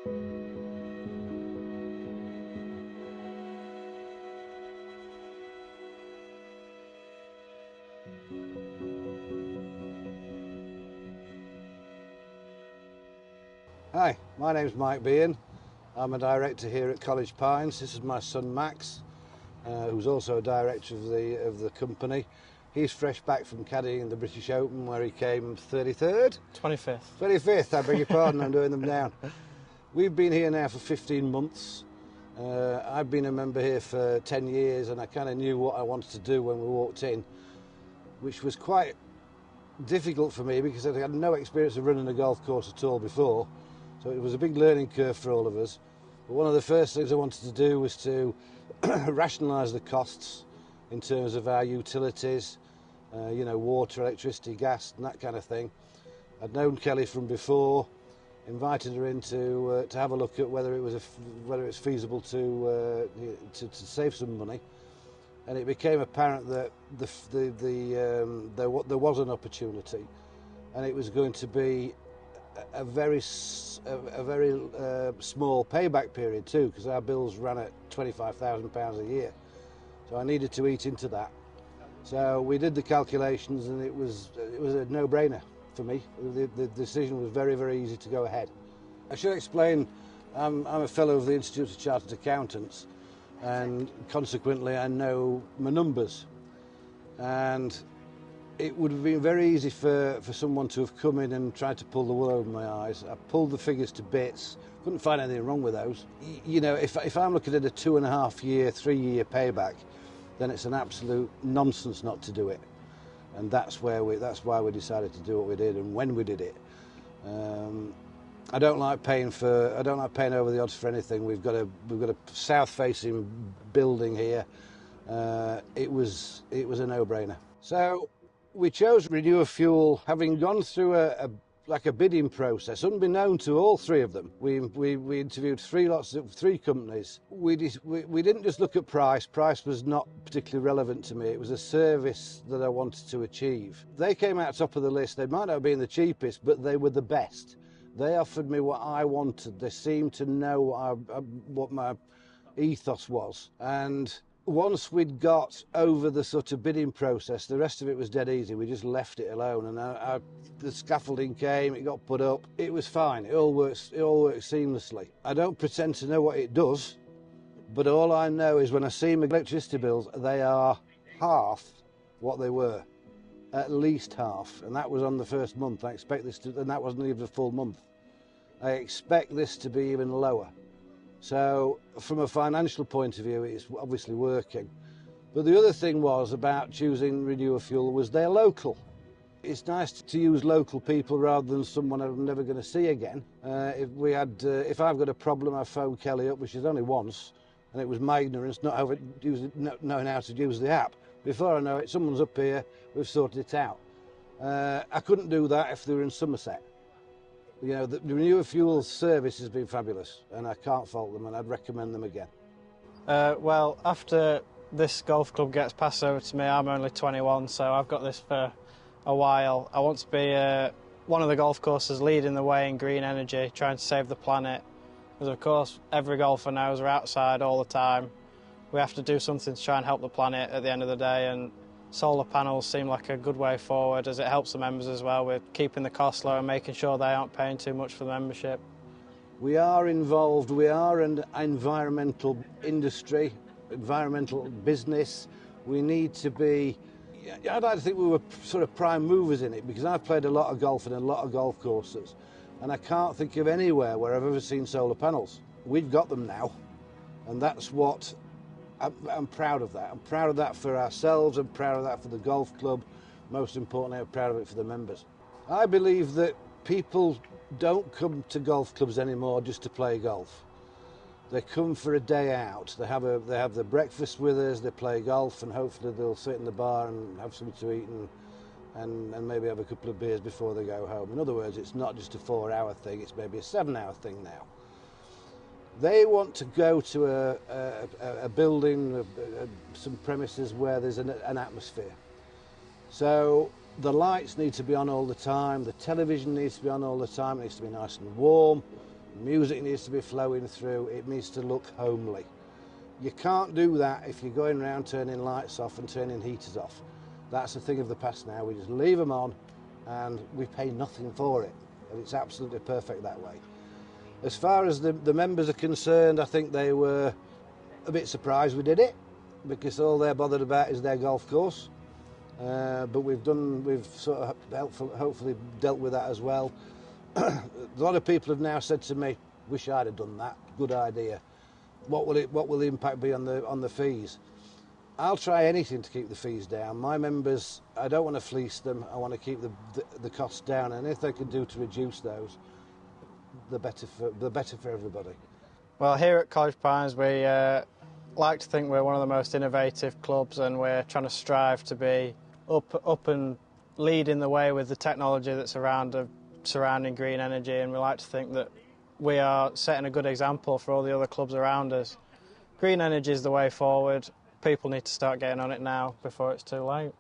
Hi, my name's Max Beahan. I'm a director here at College Pines. This is my son Max, who's also a director of the company. He's fresh back from caddying the British Open, where he came 33rd? 25th. 25th, I beg your pardon, I'm doing them down. We've been here now for 15 months. I've been a member here for 10 years, and I kind of knew what I wanted to do when we walked in, which was quite difficult for me because I had no experience of running a golf course at all before. So it was a big learning curve for all of us. But one of the first things I wanted to do was to rationalise the costs in terms of our utilities, water, electricity, gas and that kind of thing. I'd known Kelly from before, invited her in to have a look at whether it's feasible to save some money. And it became apparent that there was an opportunity, and it was going to be a very small payback period too, because our bills ran at £25,000 a year. So I needed to eat into that. So we did the calculations, and it was a no-brainer for me. The decision was very, very easy to go ahead. I should explain, I'm a fellow of the Institute of Chartered Accountants, and consequently I know my numbers. And it would have been very easy for someone to have come in and tried to pull the wool over my eyes. I pulled the figures to bits, couldn't find anything wrong with those. If I'm looking at a 2.5 year, 3 year payback, then it's an absolute nonsense not to do it. And that's why we decided to do what we did and when we did it. I don't like paying over the odds for anything. We've got a south-facing building here. It was a no-brainer. So we chose Renewafuel, having gone through a bidding process, unbeknown to all three of them. We interviewed three companies. We didn't just look at price. Price was not particularly relevant to me. It was a service that I wanted to achieve. They came out top of the list. They might not have been the cheapest, but they were the best. They offered me what I wanted. They seemed to know what my ethos was. And once we'd got over the sort of bidding process, the rest of it was dead easy. We just left it alone, and the scaffolding came, it got put up. It was fine. It all works seamlessly. I don't pretend to know what it does, but all I know is when I see my electricity bills, they are half what they were. At least half, and that was on the first month. I expect this and that wasn't even a full month. I expect this to be even lower. So from a financial point of view, it's obviously working. But the other thing was about choosing Renewafuel was they're local. It's nice to use local people rather than someone I'm never going to see again. If I've got a problem, I phone Kelly up, which is only once, and it was my ignorance not knowing how to use the app. Before I know it, someone's up here, we've sorted it out. I couldn't do that if they were in Somerset. The Renewafuel service has been fabulous, and I can't fault them, and I'd recommend them again. Well, after this golf club gets passed over to me, I'm only 21, so I've got this for a while. I want to be one of the golf courses leading the way in green energy, trying to save the planet. Because, of course, every golfer knows we're outside all the time. We have to do something to try and help the planet at the end of the day, and solar panels seem like a good way forward, as it helps the members as well with keeping the costs low and making sure they aren't paying too much for the membership. We are involved, we are an environmental industry, environmental business. We need to be, I'd like to think we were sort of prime movers in it, because I've played a lot of golf in a lot of golf courses, and I can't think of anywhere where I've ever seen solar panels. We've got them now, and that's what I'm proud of that. I'm proud of that for ourselves, I'm proud of that for the golf club. Most importantly, I'm proud of it for the members. I believe that people don't come to golf clubs anymore just to play golf. They come for a day out. They have their breakfast with us, they play golf, and hopefully they'll sit in the bar and have something to eat and maybe have a couple of beers before they go home. In other words, it's not just a 4-hour thing, it's maybe a 7-hour thing now. They want to go to a building, some premises where there's an atmosphere. So the lights need to be on all the time, the television needs to be on all the time, it needs to be nice and warm, Music needs to be flowing through. It needs to look homely. You can't do that if you're going around turning lights off and turning heaters off. That's a thing of the past now. We just leave them on and we pay nothing for it. And it's absolutely perfect that way. As far as the members are concerned, I think they were a bit surprised we did it, because all they're bothered about is their golf course. But we've sort of hopefully dealt with that as well. A lot of people have now said to me, wish I'd have done that, good idea. What will the impact be on the fees? I'll try anything to keep the fees down. My members, I don't want to fleece them. I want to keep the costs down, and if they can do to reduce those, the better for everybody. Well, here at College Pines, we like to think we're one of the most innovative clubs, and we're trying to strive to be up and leading the way with the technology that's surrounding green energy, and we like to think that we are setting a good example for all the other clubs around us. Green energy is the way forward. People need to start getting on it now before it's too late.